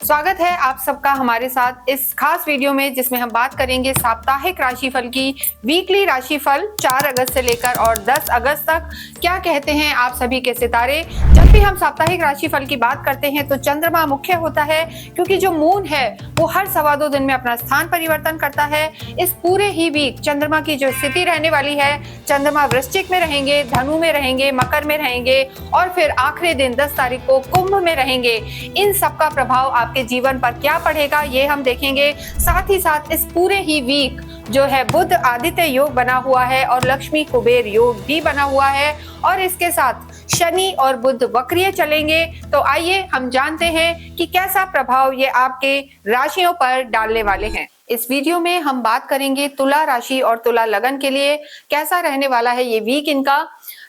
स्वागत है आप सबका हमारे साथ इस खास वीडियो में, जिसमें हम बात करेंगे साप्ताहिक राशिफल की। वीकली राशिफल 4 अगस्त से लेकर और 10 अगस्त तक क्या कहते हैं आप सभी के सितारे। जब भी हम साप्ताहिक राशिफल की बात करते हैं तो चंद्रमा मुख्य होता है, क्योंकि जो मून है वो हर 2.25 दिन में अपना स्थान परिवर्तन करता है। इस पूरे ही वीक चंद्रमा की जो स्थिति रहने वाली है, चंद्रमा वृश्चिक में रहेंगे, धनु में रहेंगे, मकर में रहेंगे और फिर आखिरी दिन 10 तारीख को कुंभ में रहेंगे। इन सबका प्रभाव आपके जीवन पर क्या पड़ेगा ये हम देखेंगे। साथ ही साथ इस पूरे ही वीक जो है बुध आदित्य योग बना हुआ है और लक्ष्मी कुबेर योग भी बना हुआ है, और इसके साथ शनि और बुध वक्रीय चलेंगे। तो आइए हम जानते हैं कि कैसा प्रभाव ये आपके राशियों पर डालने वाले हैं। इस वीडियो में हम बात करेंगे तुला राशि और तुला लगन के लिए कैसा रहने वाला है ये वीक इनका।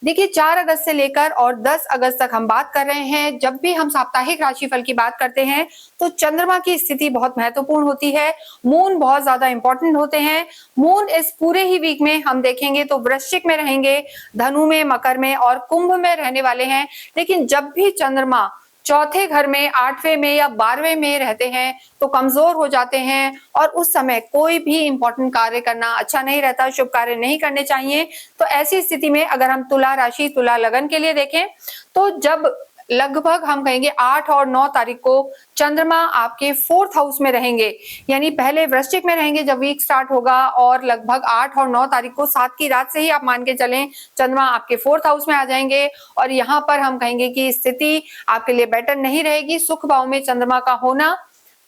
देखिए 4 अगस्त से लेकर और 10 अगस्त तक हम बात कर रहे हैं। जब भी हम साप्ताहिक राशिफल की बात करते हैं तो चंद्रमा की स्थिति बहुत महत्वपूर्ण होती है, मून बहुत ज्यादा इंपॉर्टेंट होते हैं। मून इस पूरे ही वीक में हम देखेंगे तो वृश्चिक में रहेंगे, धनु में, मकर में और कुंभ में रहने वाले हैं। लेकिन जब भी चंद्रमा चौथे घर में, 8वें में या 12वें में रहते हैं तो कमजोर हो जाते हैं, और उस समय कोई भी इंपॉर्टेंट कार्य करना अच्छा नहीं रहता, शुभ कार्य नहीं करने चाहिए। तो ऐसी स्थिति में अगर हम तुला राशि, तुला लगन के लिए देखें तो जब लगभग हम कहेंगे 8 और 9 तारीख को चंद्रमा आपके 4th हाउस में रहेंगे, यानी पहले वृश्चिक में रहेंगे जब वीक स्टार्ट होगा, और लगभग 8 और 9 तारीख को 7 की रात से ही आप मान के चलें चंद्रमा आपके 4th हाउस में आ जाएंगे। और यहाँ पर हम कहेंगे कि स्थिति आपके लिए बेटर नहीं रहेगी। सुख भाव में चंद्रमा का होना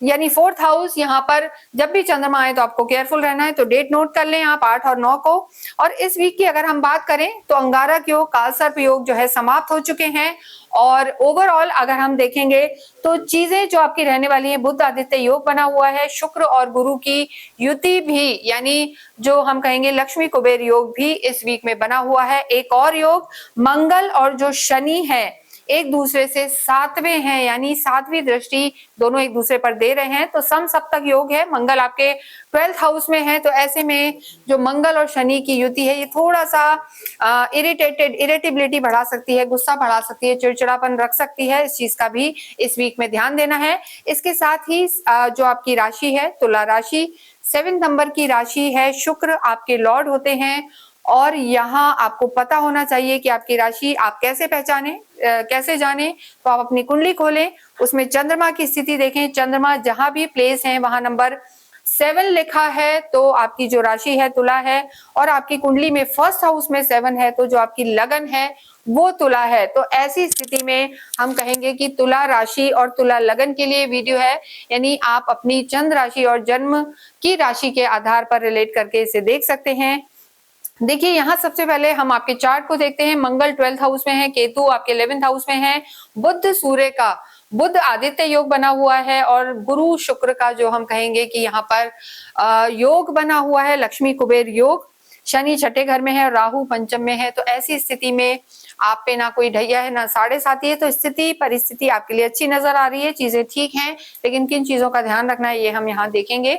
यानी 4th हाउस, यहाँ पर जब भी चंद्रमा आए तो आपको केयरफुल रहना है। तो डेट नोट कर लें आप 8 और 9 को। और इस वीक की अगर हम बात करें तो अंगारक योग, कालसर्प योग जो है समाप्त हो चुके हैं। और ओवरऑल अगर हम देखेंगे तो चीजें जो आपकी रहने वाली है, बुध आदित्य योग बना हुआ है, शुक्र और गुरु की युति भी यानी जो हम कहेंगे लक्ष्मी कुबेर योग भी इस वीक में बना हुआ है। एक और योग मंगल और जो शनि है एक दूसरे से 7वें हैं, यानी 7वीं दृष्टि दोनों एक दूसरे पर दे रहे हैं। तो सम सप्तक योग है, मंगल आपके 12th हाउस में है। तो ऐसे में जो मंगल और शनि की युति है ये थोड़ा सा इरिटेबिलिटी बढ़ा सकती है, गुस्सा बढ़ा सकती है, चिड़चिड़ापन रख सकती है। इस चीज का भी इस वीक में ध्यान देना है। इसके साथ ही जो आपकी राशि है तुला राशि, 7 नंबर की राशि है, शुक्र आपके लॉर्ड होते हैं। और यहाँ आपको पता होना चाहिए कि आपकी राशि आप कैसे पहचाने, कैसे जाने। तो आप अपनी कुंडली खोलें, उसमें चंद्रमा की स्थिति देखें। चंद्रमा जहां भी प्लेस है वहां नंबर 7 लिखा है तो आपकी जो राशि है तुला है, और आपकी कुंडली में 1st हाउस में 7 है तो जो आपकी लगन है वो तुला है। तो ऐसी स्थिति में हम कहेंगे कि तुला राशि और तुला लगन के लिए वीडियो है, यानी आप अपनी चंद्र राशि और जन्म की राशि के आधार पर रिलेट करके इसे देख सकते हैं। देखिए यहाँ सबसे पहले हम आपके चार्ट को देखते हैं। मंगल 12th हाउस में है, केतु आपके 11th हाउस में है, बुध सूर्य का बुध आदित्य योग बना हुआ है, और गुरु शुक्र का जो हम कहेंगे कि यहाँ पर योग बना हुआ है लक्ष्मी कुबेर योग। शनि 6ठे घर में है, राहु पंचम में है। तो ऐसी स्थिति में आप पे ना कोई ढैया है ना 7.5 है। तो स्थिति परिस्थिति आपके लिए अच्छी नजर आ रही है, चीजें ठीक हैं, लेकिन किन चीजों का ध्यान रखना है ये हम यहाँ देखेंगे।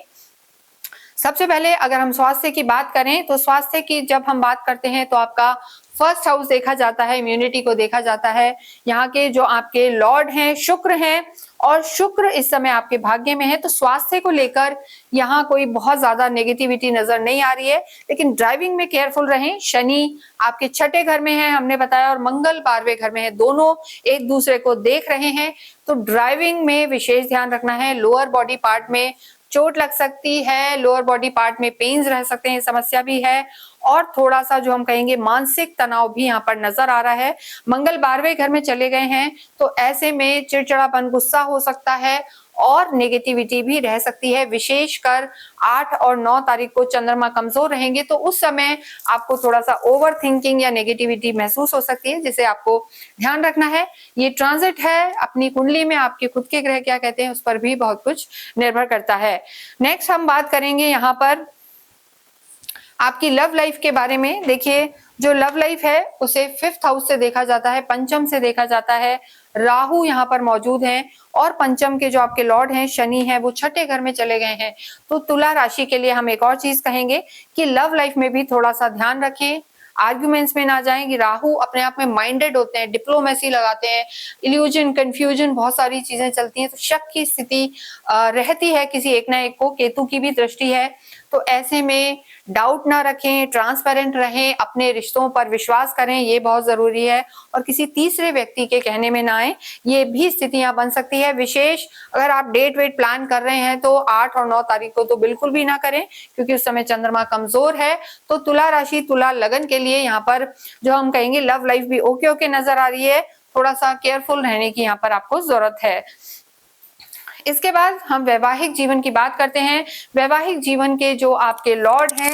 सबसे पहले अगर हम स्वास्थ्य की बात करें तो स्वास्थ्य की जब हम बात करते हैं तो आपका 1st हाउस देखा जाता है, इम्यूनिटी को देखा जाता है। यहाँ के जो आपके लॉर्ड हैं शुक्र हैं, और शुक्र इस समय आपके भाग्य में है। तो स्वास्थ्य को लेकर यहाँ कोई बहुत ज्यादा नेगेटिविटी नजर नहीं आ रही है, लेकिन ड्राइविंग में केयरफुल रहें। शनि आपके 6ठे घर में है हमने बताया, और मंगल 12वें घर में है, दोनों एक दूसरे को देख रहे हैं। तो ड्राइविंग में विशेष ध्यान रखना है। लोअर बॉडी पार्ट में चोट लग सकती है, लोअर बॉडी पार्ट में पेन्स रह सकते हैं, समस्या भी है, और थोड़ा सा जो हम कहेंगे मानसिक तनाव भी यहाँ पर नजर आ रहा है। मंगल 12वें घर में चले गए हैं तो ऐसे में चिड़चिड़ापन, गुस्सा हो सकता है और नेगेटिविटी भी रह सकती है। विशेषकर 8 और 9 तारीख को चंद्रमा कमजोर रहेंगे तो उस समय आपको थोड़ा सा ओवर थिंकिंग या नेगेटिविटी महसूस हो सकती है, जिसे आपको ध्यान रखना है। ये ट्रांजिट है, अपनी कुंडली में आपके खुद के ग्रह क्या कहते हैं उस पर भी बहुत कुछ निर्भर करता है। नेक्स्ट हम बात करेंगे यहाँ पर आपकी लव लाइफ के बारे में। देखिए जो लव लाइफ है उसे 5th हाउस से देखा जाता है, पंचम से देखा जाता है। राहु यहाँ पर मौजूद हैं, और पंचम के जो आपके लॉर्ड हैं शनि है वो 6ठे घर में चले गए हैं। तो तुला राशि के लिए हम एक और चीज कहेंगे कि लव लाइफ में भी थोड़ा सा ध्यान रखें। आर्ग्यूमेंट्स में ना जाएं। कि राहु अपने आप में माइंडेड होते हैं, डिप्लोमेसी लगाते हैं, इल्यूजन, कंफ्यूजन, बहुत सारी चीजें चलती हैं, तो शक की स्थिति रहती है किसी एक ना एक को। केतु की भी दृष्टि है, तो ऐसे में डाउट ना रखें, ट्रांसपेरेंट रहें, अपने रिश्तों पर विश्वास करें, ये बहुत जरूरी है। और किसी तीसरे व्यक्ति के कहने में ना आए, ये भी स्थितियां बन सकती है। विशेष अगर आप डेट वेट प्लान कर रहे हैं तो 8 और 9 तारीख को तो बिल्कुल भी ना करें, क्योंकि उस समय चंद्रमा कमजोर है। तो तुला राशि, तुला लगन के लिए यहाँ पर जो हम कहेंगे लव लाइफ भी ओके ओके नजर आ रही है, थोड़ा सा केयरफुल रहने की यहाँ पर आपको जरूरत है। इसके बाद हम वैवाहिक जीवन की बात करते हैं। वैवाहिक जीवन के जो आपके लॉर्ड हैं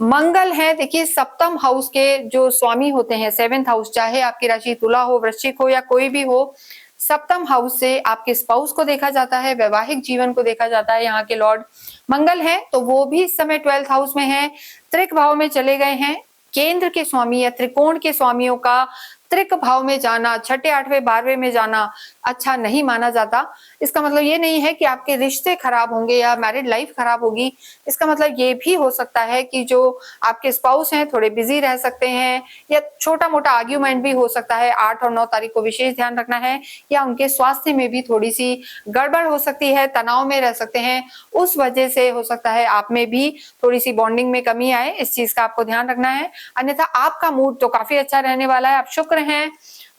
मंगल है। देखिए, सप्तम हाउस के जो स्वामी होते हैं, 7th हाउस, चाहे आपकी राशि तुला हो, वृश्चिक हो या कोई भी हो, सप्तम हाउस से आपके स्पाउस को देखा जाता है, वैवाहिक जीवन को देखा जाता है। यहाँ के लॉर्ड मंगल है, तो वो भी इस समय 12th हाउस में है, त्रिक भाव में चले गए हैं। केंद्र के स्वामी या त्रिकोण के स्वामियों का त्रिक भाव में जाना, छठे, 8वें, 12वें में जाना अच्छा नहीं माना जाता। इसका मतलब ये नहीं है कि आपके रिश्ते खराब होंगे या मैरिड लाइफ खराब होगी। इसका मतलब ये भी हो सकता है कि जो आपके स्पाउस हैं थोड़े बिजी रह सकते हैं, या छोटा मोटा आर्ग्यूमेंट भी हो सकता है। 8 और 9 तारीख को विशेष ध्यान रखना है। या उनके स्वास्थ्य में भी थोड़ी सी गड़बड़ हो सकती है, तनाव में रह सकते हैं, उस वजह से हो सकता है आप में भी थोड़ी सी बॉन्डिंग में कमी आए। इस चीज का आपको ध्यान रखना है। अन्यथा आपका मूड तो काफी अच्छा रहने वाला है। आप शुक्र हैं,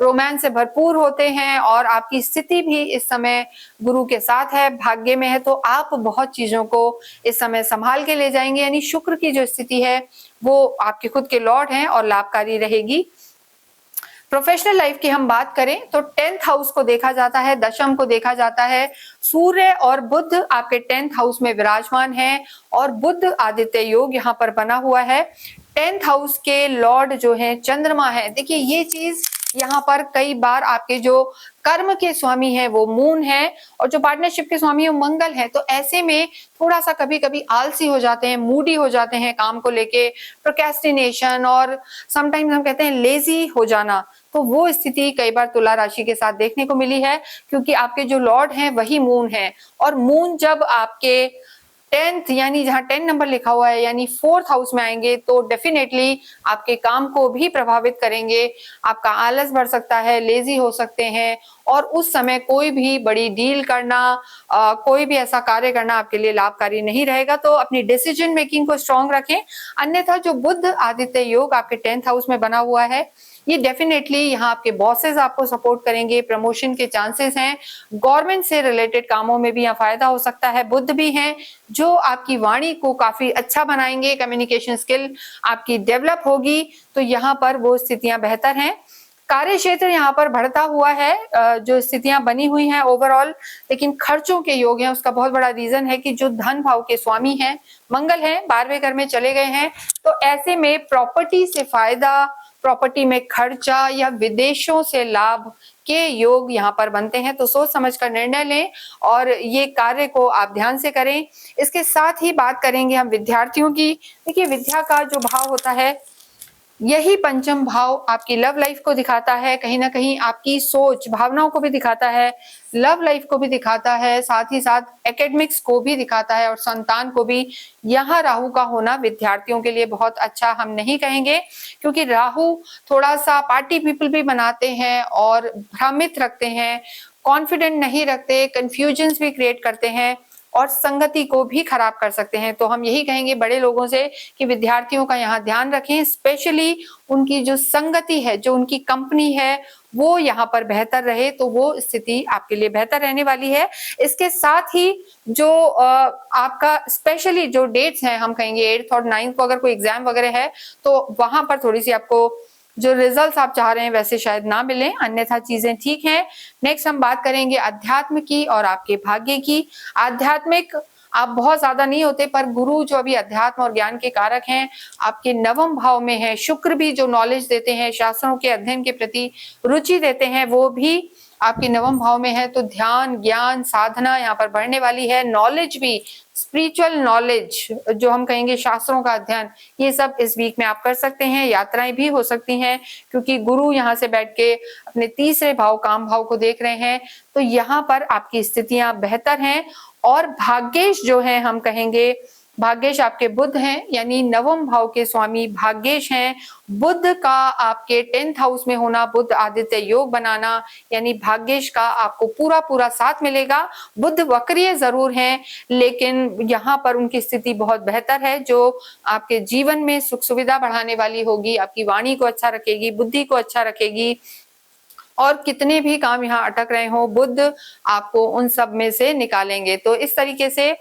रोमांस से भरपूर होते हैं, और आपकी स्थिति भी इस समय गुरु के साथ है, भाग्य में है, तो आप बहुत चीजों को इस समय संभाल के ले जाएंगे। यानी शुक्र की जो स्थिति है वो आपके खुद के लॉर्ड हैं और लाभकारी रहेगी। प्रोफेशनल लाइफ की हम बात करें तो 10th हाउस को देखा जाता है, दशम को देखा जाता है। सूर्य और बुध आपके 10th हाउस में विराजमान है, और बुध आदित्य योग यहाँ पर बना हुआ है। 10th हाउस के लॉर्ड जो है चंद्रमा है। देखिए, ये चीज यहाँ पर कई बार आपके जो कर्म के स्वामी है वो मून है, और जो पार्टनरशिप के स्वामी है वो मंगल है। तो ऐसे में थोड़ा सा कभी कभी आलसी हो जाते हैं, मूडी हो जाते हैं काम को लेके, प्रोक्रेस्टिनेशन, और समटाइम्स हम कहते हैं लेजी हो जाना। तो वो स्थिति कई बार तुला राशि के साथ देखने को मिली है, क्योंकि आपके जो लॉर्ड हैं वही मून है, और मून जब आपके 10th यानी जहां 10 नंबर लिखा हुआ है यानी 4th हाउस में आएंगे तो डेफिनेटली आपके काम को भी प्रभावित करेंगे। आपका आलस बढ़ सकता है, लेजी हो सकते हैं, और उस समय कोई भी बड़ी डील करना, कोई भी ऐसा कार्य करना आपके लिए लाभकारी नहीं रहेगा। तो अपनी डिसीजन मेकिंग को स्ट्रांग रखें। अन्यथा जो बुध आदित्य योग आपके 10th हाउस में बना हुआ है, ये डेफिनेटली यहाँ आपके बॉसेस आपको सपोर्ट करेंगे, प्रमोशन के चांसेस हैं, गवर्नमेंट से रिलेटेड कामों में भी यहाँ फायदा हो सकता है। बुध भी हैं जो आपकी वाणी को काफी अच्छा बनाएंगे, कम्युनिकेशन स्किल आपकी डेवलप होगी, तो यहाँ पर वो स्थितियां बेहतर हैं। कार्य क्षेत्र यहाँ पर बढ़ता हुआ है, जो स्थितियां बनी हुई हैं ओवरऑल, लेकिन खर्चों के योग हैं। उसका बहुत बड़ा रीजन है कि जो धन भाव के स्वामी हैं मंगल हैं, 12वें घर में चले गए हैं, तो ऐसे में प्रॉपर्टी से फायदा, प्रॉपर्टी में खर्चा या विदेशों से लाभ के योग यहाँ पर बनते हैं। तो सोच समझ कर निर्णय लें और ये कार्य को आप ध्यान से करें। इसके साथ ही बात करेंगे हम विद्यार्थियों की। देखिए, विद्या का जो भाव होता है, यही पंचम भाव आपकी लव लाइफ को दिखाता है, कहीं ना कहीं आपकी सोच भावनाओं को भी दिखाता है, लव लाइफ को भी दिखाता है, साथ ही साथ एकेडमिक्स को भी दिखाता है, और संतान को भी। यहाँ राहु का होना विद्यार्थियों के लिए बहुत अच्छा हम नहीं कहेंगे, क्योंकि राहु थोड़ा सा पार्टी पीपल भी बनाते हैं और भ्रमित रखते हैं, कॉन्फिडेंट नहीं रखते, कंफ्यूजन्स भी क्रिएट करते हैं, और संगति को भी खराब कर सकते हैं। तो हम यही कहेंगे बड़े लोगों से कि विद्यार्थियों का यहाँ ध्यान रखें, स्पेशली उनकी जो संगति है, जो उनकी कंपनी है, वो यहाँ पर बेहतर रहे, तो वो स्थिति आपके लिए बेहतर रहने वाली है। इसके साथ ही जो आपका स्पेशली जो डेट्स हैं, हम कहेंगे 8th और 9th को अगर कोई एग्जाम वगैरह है तो वहां पर थोड़ी सी आपको जो रिजल्ट्स आप चाह रहे हैं वैसे शायद ना मिले, अन्यथा चीजें ठीक हैं। नेक्स्ट हम बात करेंगे अध्यात्म की और आपके भाग्य की। आध्यात्मिक आप बहुत ज्यादा नहीं होते, पर गुरु जो अभी अध्यात्म और ज्ञान के कारक हैं आपके 9वें भाव में है। शुक्र भी जो नॉलेज देते हैं, शास्त्रों के अध्ययन के प्रति रुचि देते हैं, वो भी आपके 9वें भाव में है। तो ध्यान, ज्ञान, साधना यहाँ पर बढ़ने वाली है। नॉलेज भी, स्पिरिचुअल नॉलेज जो हम कहेंगे शास्त्रों का अध्ययन, ये सब इस वीक में आप कर सकते हैं। यात्राएं भी हो सकती हैं, क्योंकि गुरु यहाँ से बैठ के अपने 3रे भाव काम भाव को देख रहे हैं, तो यहाँ पर आपकी स्थितियां बेहतर हैं। और भाग्येश जो है हम कहेंगे भाग्येश आपके बुध हैं, यानी नवम भाव के स्वामी भाग्येश हैं। बुध का आपके 10th हाउस में होना, बुध आदित्य योग बनाना, यानी भाग्येश का आपको पूरा पूरा साथ मिलेगा। बुध वक्रीय जरूर हैं, लेकिन यहाँ पर उनकी स्थिति बहुत बेहतर है, जो आपके जीवन में सुख सुविधा बढ़ाने वाली होगी, आपकी वाणी को अच्छा रखेगी, बुद्धि को अच्छा रखेगी, और कितने भी काम यहाँ अटक रहे हो बुध आपको उन सब में से निकालेंगे। तो इस तरीके से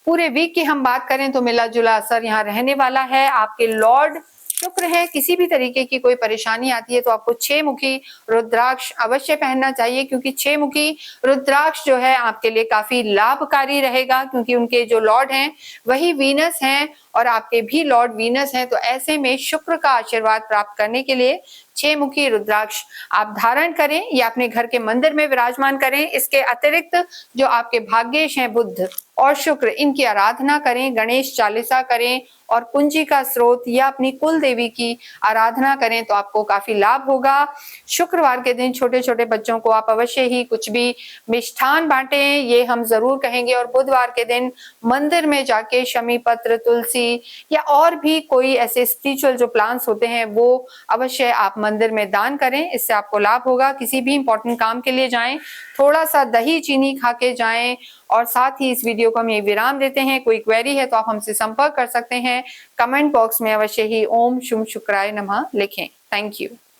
पूरे वीक की हम बात करें तो मिला जुला असर यहाँ रहने वाला है। आपके लॉर्ड शुक्र है, किसी भी तरीके की कोई परेशानी आती है तो आपको 6 मुखी रुद्राक्ष अवश्य पहनना चाहिए, क्योंकि 6 मुखी रुद्राक्ष जो है आपके लिए काफी लाभकारी रहेगा, क्योंकि उनके जो लॉर्ड हैं वही वीनस हैं और आपके भी लॉर्ड वीनस हैं। तो ऐसे में शुक्र का आशीर्वाद प्राप्त करने के लिए 6 मुखी रुद्राक्ष आप धारण करें या अपने घर के मंदिर में विराजमान करें। इसके अतिरिक्त जो आपके भाग्येश हैं बुध और शुक्र, इनकी आराधना करें, गणेश चालीसा करें और पूंजी का स्रोत या अपनी कुल देवी की आराधना करें तो आपको काफी लाभ होगा। शुक्रवार के दिन छोटे छोटे बच्चों को आप अवश्य ही कुछ भी मिष्ठान बांटें, ये हम जरूर कहेंगे। और बुधवार के दिन मंदिर में जाके शमी पत्र, तुलसी या और भी कोई ऐसे स्पिरिचुअल जो प्लांट्स होते हैं वो अवश्य आप मंदिर में दान करें, इससे आपको लाभ होगा। किसी भी इंपॉर्टेंट काम के लिए जाएं, थोड़ा सा दही चीनी खा के जाएं। और साथ ही इस वीडियो को हम ये विराम देते हैं। कोई क्वेरी है तो आप हमसे संपर्क कर सकते हैं। कमेंट बॉक्स में अवश्य ही ओम शुभ शुक्राय नमः लिखें। Thank you.